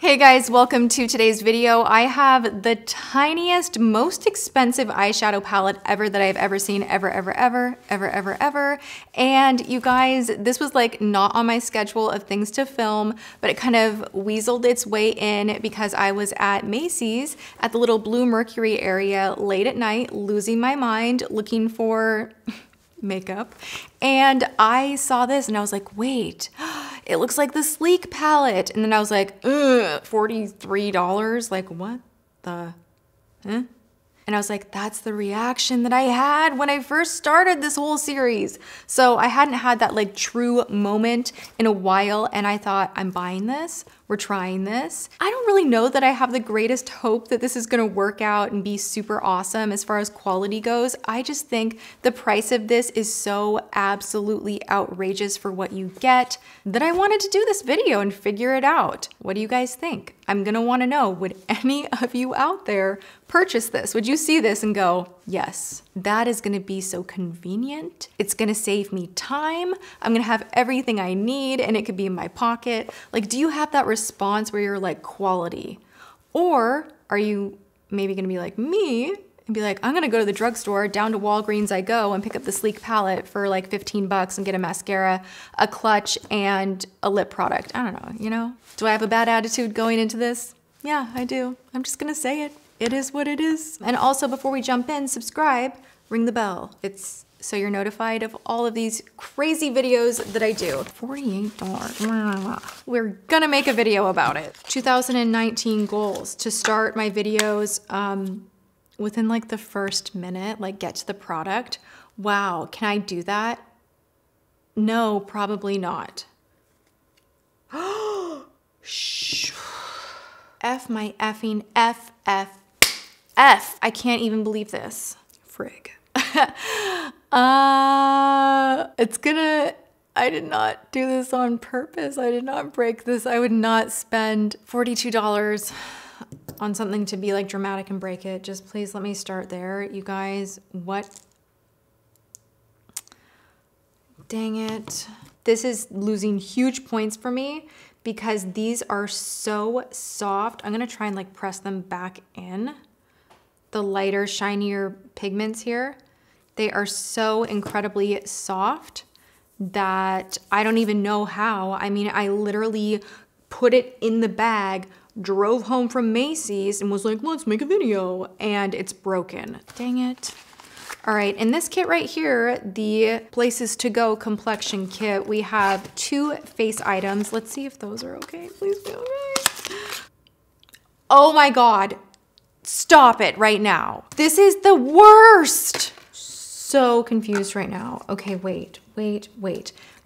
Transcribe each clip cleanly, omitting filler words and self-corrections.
Hey guys, welcome to today's video. I have the tiniest, most expensive eyeshadow palette ever that I've ever seen, ever. And you guys, this was like not on my schedule of things to film, but it kind of weaseled its way in because I was at Macy's at the little Blue Mercury area late at night, losing my mind, looking for makeup. And I saw this and I was like, wait, it looks like the Sleek palette. And then I was like, ugh, $43? Like what the, huh? And I was like, that's the reaction that I had when I first started this whole series. So I hadn't had that like true moment in a while. And I thought, I'm buying this. We're trying this. I don't really know that I have the greatest hope that this is gonna work out and be super awesome as far as quality goes. I just think the price of this is so absolutely outrageous for what you get that I wanted to do this video and figure it out. What do you guys think? I'm gonna wanna know, would any of you out there purchase this? Would you see this and go, yes, that is gonna be so convenient. It's gonna save me time. I'm gonna have everything I need and it could be in my pocket. Like, do you have that response where you're like quality? Or are you maybe gonna be like me and be like, I'm gonna go to the drugstore, down to Walgreens I go and pick up the Sleek palette for like 15 bucks and get a mascara, a clutch, and a lip product. I don't know, you know? Do I have a bad attitude going into this? Yeah, I do. I'm just gonna say it. It is what it is. And also before we jump in, subscribe, ring the bell. It's so you're notified of all of these crazy videos that I do. $48. We're gonna make a video about it. 2019 goals to start my videos within like the first minute, like get to the product. Wow, can I do that? No, probably not. Shh. F my effing F. I can't even believe this. Frig. I did not do this on purpose. I did not break this. I would not spend $42 on something to be like dramatic and break it. Just please let me start there. You guys, what? Dang it. This is losing huge points for me because these are so soft. I'm gonna try and like press them back in. The lighter, shinier pigments here, they are so incredibly soft that I don't even know how. I mean, I literally put it in the bag, drove home from Macy's and was like, let's make a video, and it's broken. Dang it. All right, in this kit right here, the Places to Go Complexion kit, we have 2 face items. Let's see if those are okay. Please be okay. Oh my God. Stop it right now. This is the worst. So confused right now. Okay, wait.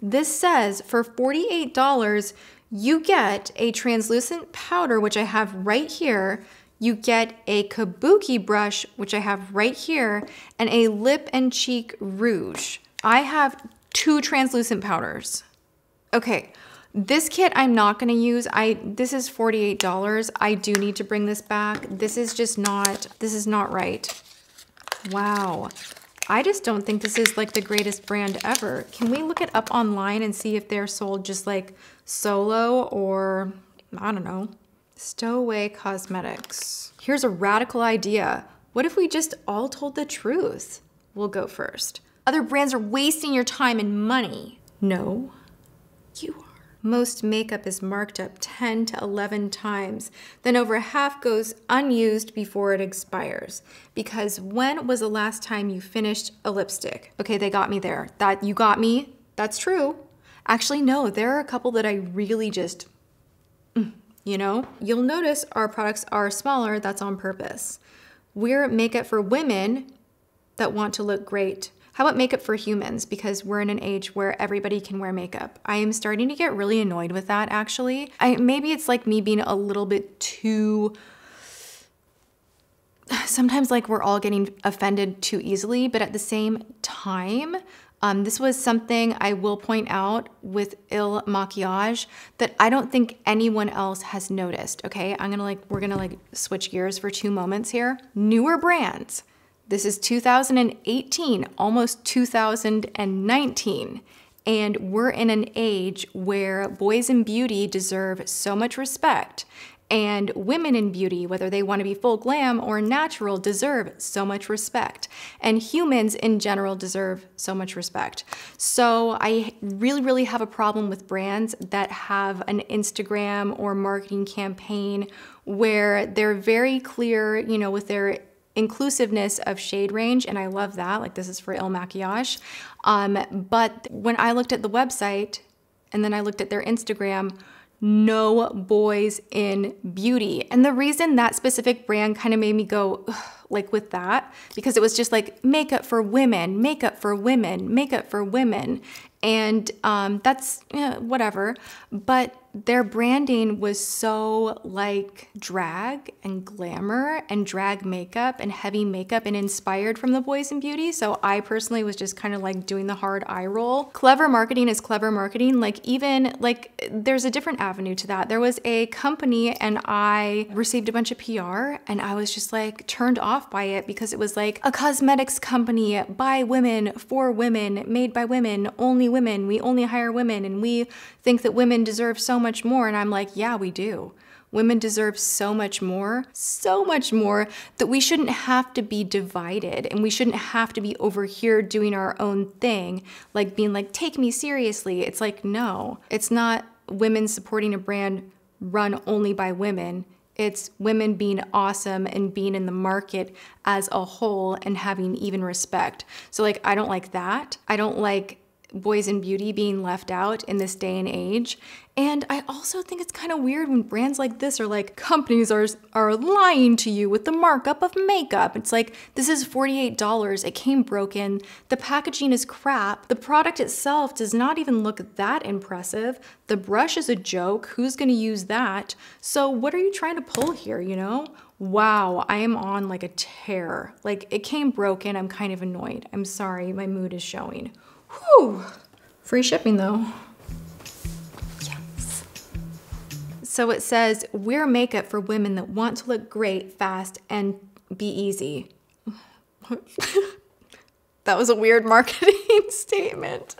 This says for $48, you get a translucent powder, which I have right here. You get a kabuki brush, which I have right here, and a lip and cheek rouge. I have 2 translucent powders. Okay. This kit I'm not gonna use. This is $48. I do need to bring this back. This is not right. Wow. I just don't think this is like the greatest brand ever. Can we look it up online and see if they're sold just like solo or, I don't know, Stowaway Cosmetics. Here's a radical idea. What if we just all told the truth? We'll go first. Other brands are wasting your time and money. No, you are. Most makeup is marked up 10 to 11 times. Then over half goes unused before it expires. Because when was the last time you finished a lipstick? Okay, they got me there. That you got me, that's true. Actually, no, there are a couple that I really just, you know? You'll notice our products are smaller, that's on purpose. We're makeup for women that want to look great. How about makeup for humans? Because we're in an age where everybody can wear makeup. I am starting to get really annoyed with that, actually. Maybe it's like me being a little bit too, sometimes like we're all getting offended too easily, but at the same time, this was something I will point out with Il Maquillage that I don't think anyone else has noticed, okay? We're gonna switch gears for 2 moments here. Newer brands. This is 2018, almost 2019. And we're in an age where boys in beauty deserve so much respect. And women in beauty, whether they want to be full glam or natural, deserve so much respect. And humans in general deserve so much respect. So I really, really have a problem with brands that have an Instagram or marketing campaign where they're very clear, you know, with their inclusiveness of shade range, and I love that, like this is for Il Maquillage. But when I looked at the website and then I looked at their Instagram, no boys in beauty. And the reason that specific brand kind of made me go, ugh, like with that, because it was just like makeup for women, makeup for women, makeup for women. And that's, whatever. But their branding was so like drag and glamour and drag makeup and heavy makeup and inspired from the boys in beauty. So I personally was just kind of like doing the hard eye roll. Clever marketing is clever marketing. Like even like there's a different avenue to that. There was a company and I received a bunch of PR and I was just like turned off by it because it was like a cosmetics company by women, for women, made by women, only women. We only hire women and we think that women deserve so much more. And I'm like, yeah, we do. Women deserve so much more that we shouldn't have to be divided and we shouldn't have to be over here doing our own thing, like being like, take me seriously. It's like, no, it's not women supporting a brand run only by women. It's women being awesome and being in the market as a whole and having even respect. So like, I don't like that. I don't like boys in beauty being left out in this day and age. And I also think it's kind of weird when brands like this are like, companies are lying to you with the markup of makeup. It's like, this is $48. It came broken. The packaging is crap. The product itself does not even look that impressive. The brush is a joke. Who's gonna use that? So what are you trying to pull here, you know? Wow, I am on like a tear. Like it came broken. I'm kind of annoyed. I'm sorry, my mood is showing. Whew. Free shipping though. Yes. So it says, wear makeup for women that want to look great, fast, and be easy. That was a weird marketing statement.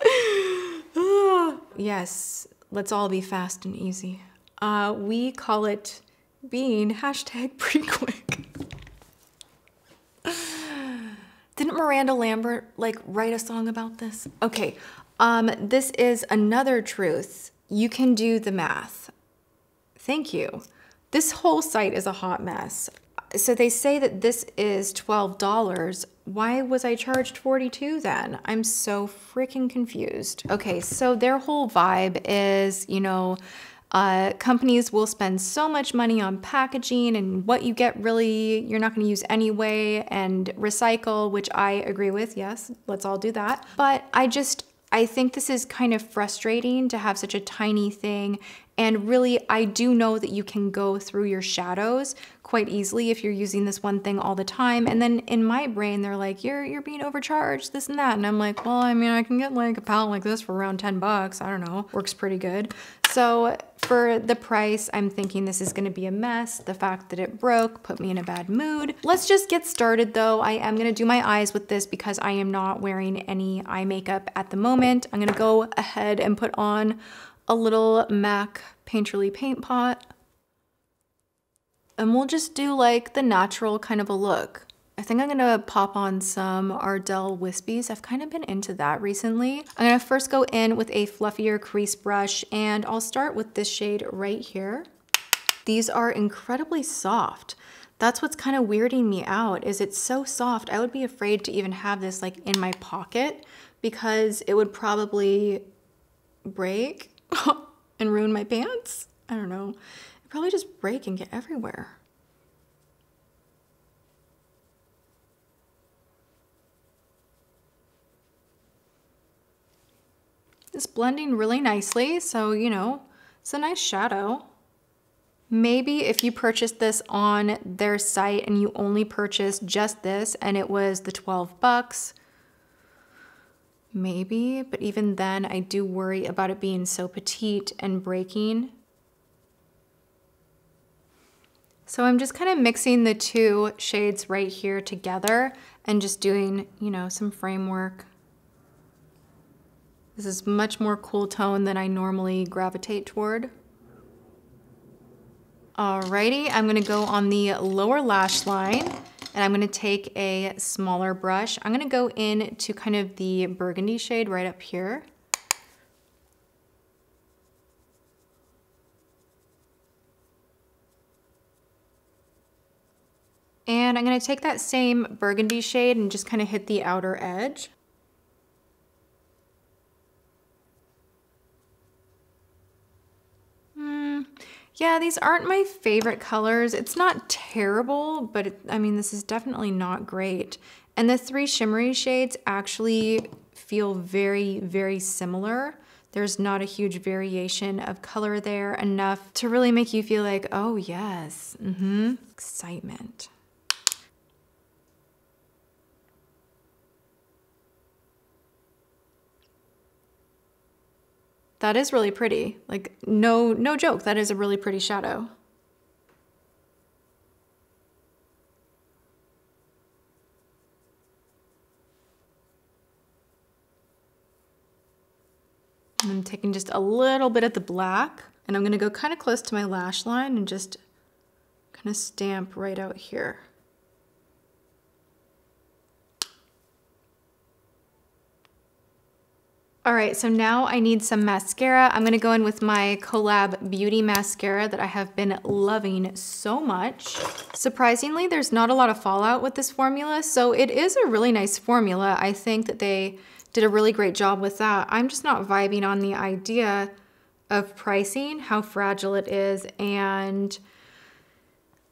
Yes, let's all be fast and easy. We call it being hashtag pretty quick. Didn't Miranda Lambert like write a song about this? Okay, this is another truth. You can do the math. Thank you. This whole site is a hot mess. So they say that this is $12. Why was I charged $42 then? I'm so freaking confused. Okay, so their whole vibe is, you know, companies will spend so much money on packaging and what you get really, you're not going to use anyway, and recycle, which I agree with. Yes, let's all do that. But I think this is kind of frustrating to have such a tiny thing. And really, I do know that you can go through your shadows quite easily if you're using this one thing all the time. And then in my brain, they're like, you're being overcharged, this and that. And I'm like, well, I mean, I can get like a palette like this for around 10 bucks. I don't know, works pretty good. So for the price, I'm thinking this is gonna be a mess. The fact that it broke put me in a bad mood. Let's just get started though. I am gonna do my eyes with this because I am not wearing any eye makeup at the moment. I'm gonna go ahead and put on a little MAC Painterly paint pot. And we'll just do like the natural kind of a look. I think I'm gonna pop on some Ardell Wispies. I've kind of been into that recently. I'm gonna first go in with a fluffier crease brush and I'll start with this shade right here. These are incredibly soft. That's what's kind of weirding me out, is it's so soft. I would be afraid to even have this like in my pocket because it would probably break and ruin my pants. I don't know. It'd probably just break and get everywhere. It's blending really nicely, so you know, it's a nice shadow. Maybe if you purchased this on their site and you only purchased just this and it was the 12 bucks, maybe, but even then I do worry about it being so petite and breaking. So I'm just kind of mixing the two shades right here together and just doing, you know, some frame work. This is much more cool tone than I normally gravitate toward. Alrighty, I'm gonna go on the lower lash line and I'm gonna take a smaller brush. I'm gonna go into kind of the burgundy shade right up here. And I'm gonna take that same burgundy shade and just kind of hit the outer edge. Yeah, these aren't my favorite colors. It's not terrible, but I mean, this is definitely not great. And the three shimmery shades actually feel very, very similar. There's not a huge variation of color there, enough to really make you feel like, oh yes, excitement. That is really pretty. Like, no joke, that is a really pretty shadow. And I'm taking just a little bit of the black, and I'm gonna go kind of close to my lash line and just kind of stamp right out here. All right, so now I need some mascara. I'm gonna go in with my Collab Beauty mascara that I have been loving so much. Surprisingly, there's not a lot of fallout with this formula, so it is a really nice formula. I think that they did a really great job with that. I'm just not vibing on the idea of pricing, how fragile it is, and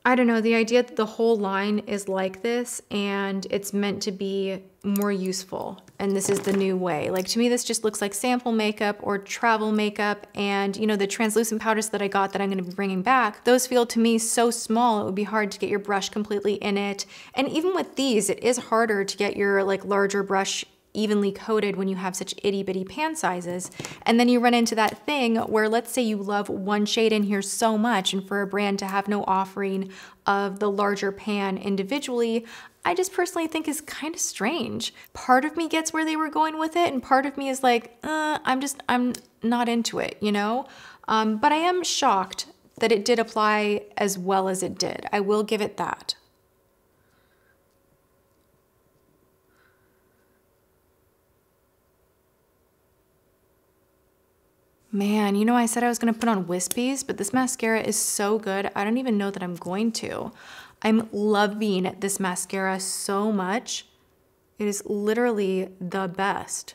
I don't know, the idea that the whole line is like this and it's meant to be more useful and this is the new way. Like, to me, this just looks like sample makeup or travel makeup, and you know, the translucent powders that I got that I'm gonna be bringing back, those feel to me so small, it would be hard to get your brush completely in it. And even with these, it is harder to get your like larger brush evenly coated when you have such itty bitty pan sizes. And then you run into that thing where, let's say you love one shade in here so much, and for a brand to have no offering of the larger pan individually, I just personally think is kind of strange. Part of me gets where they were going with it, and part of me is like, I'm not into it, you know? But I am shocked that it did apply as well as it did. I will give it that. Man, you know, I said I was gonna put on wispies, but this mascara is so good, I don't even know that I'm going to. I'm loving this mascara so much. It is literally the best.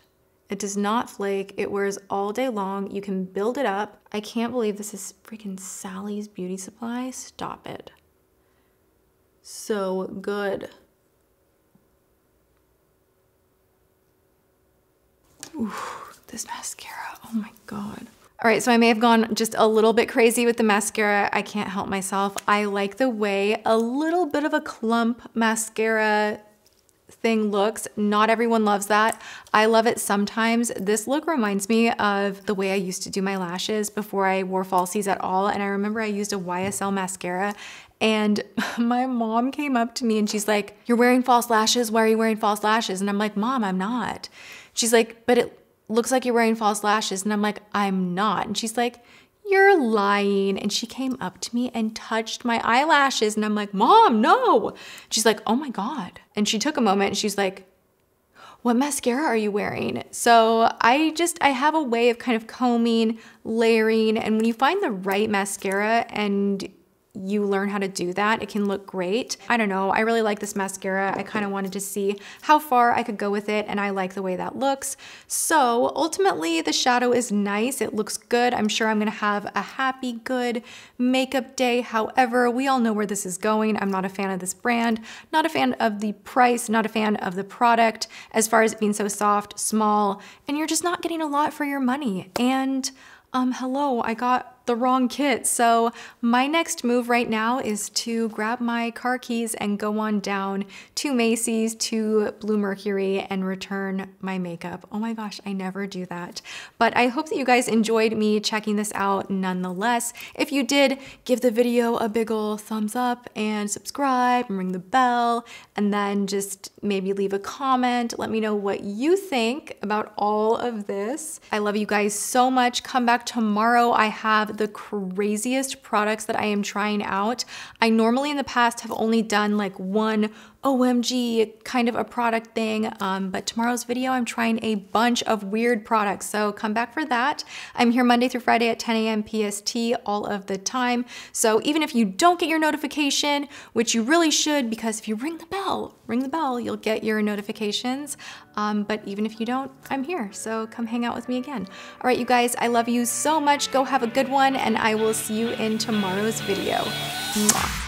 It does not flake, it wears all day long, you can build it up. I can't believe this is freaking Sally's Beauty Supply. Stop it. So good. Ooh. This mascara, oh my God. All right, so I may have gone just a little bit crazy with the mascara. I can't help myself. I like the way a little bit of a clump mascara thing looks. Not everyone loves that. I love it sometimes. This look reminds me of the way I used to do my lashes before I wore falsies at all. And I remember I used a YSL mascara, and my mom came up to me and she's like, "You're wearing false lashes. Why are you wearing false lashes?" And I'm like, "Mom, I'm not." She's like, "But it looks like you're wearing false lashes." And I'm like, "I'm not." And she's like, "You're lying." And she came up to me and touched my eyelashes. And I'm like, "Mom, no." She's like, "Oh my God." And she took a moment and she's like, "What mascara are you wearing?" So I have a way of kind of combing, layering, and when you find the right mascara and you learn how to do that, it can look great. I don't know, I really like this mascara. I kind of wanted to see how far I could go with it, and I like the way that looks. So ultimately, the shadow is nice. It looks good. I'm sure I'm gonna have a happy, good makeup day. However, we all know where this is going. I'm not a fan of this brand, not a fan of the price, not a fan of the product, as far as it being so soft, small, and you're just not getting a lot for your money. And hello, I got the wrong kit. So my next move right now is to grab my car keys and go on down to Macy's, to Blue Mercury, and return my makeup. Oh my gosh, I never do that. But I hope that you guys enjoyed me checking this out nonetheless. If you did, give the video a big ol' thumbs up and subscribe and ring the bell, and then just maybe leave a comment. Let me know what you think about all of this. I love you guys so much. Come back tomorrow. I have have the craziest products that I am trying out. I normally in the past have only done like one OMG kind of a product thing, but tomorrow's video I'm trying a bunch of weird products, so come back for that. I'm here Monday through Friday at 10 a.m. PST all of the time, so even if you don't get your notification, which you really should, because if you ring the bell, you'll get your notifications, but even if you don't, I'm here, so come hang out with me again. All right, you guys, I love you so much. Go have a good one, and I will see you in tomorrow's video. Mwah.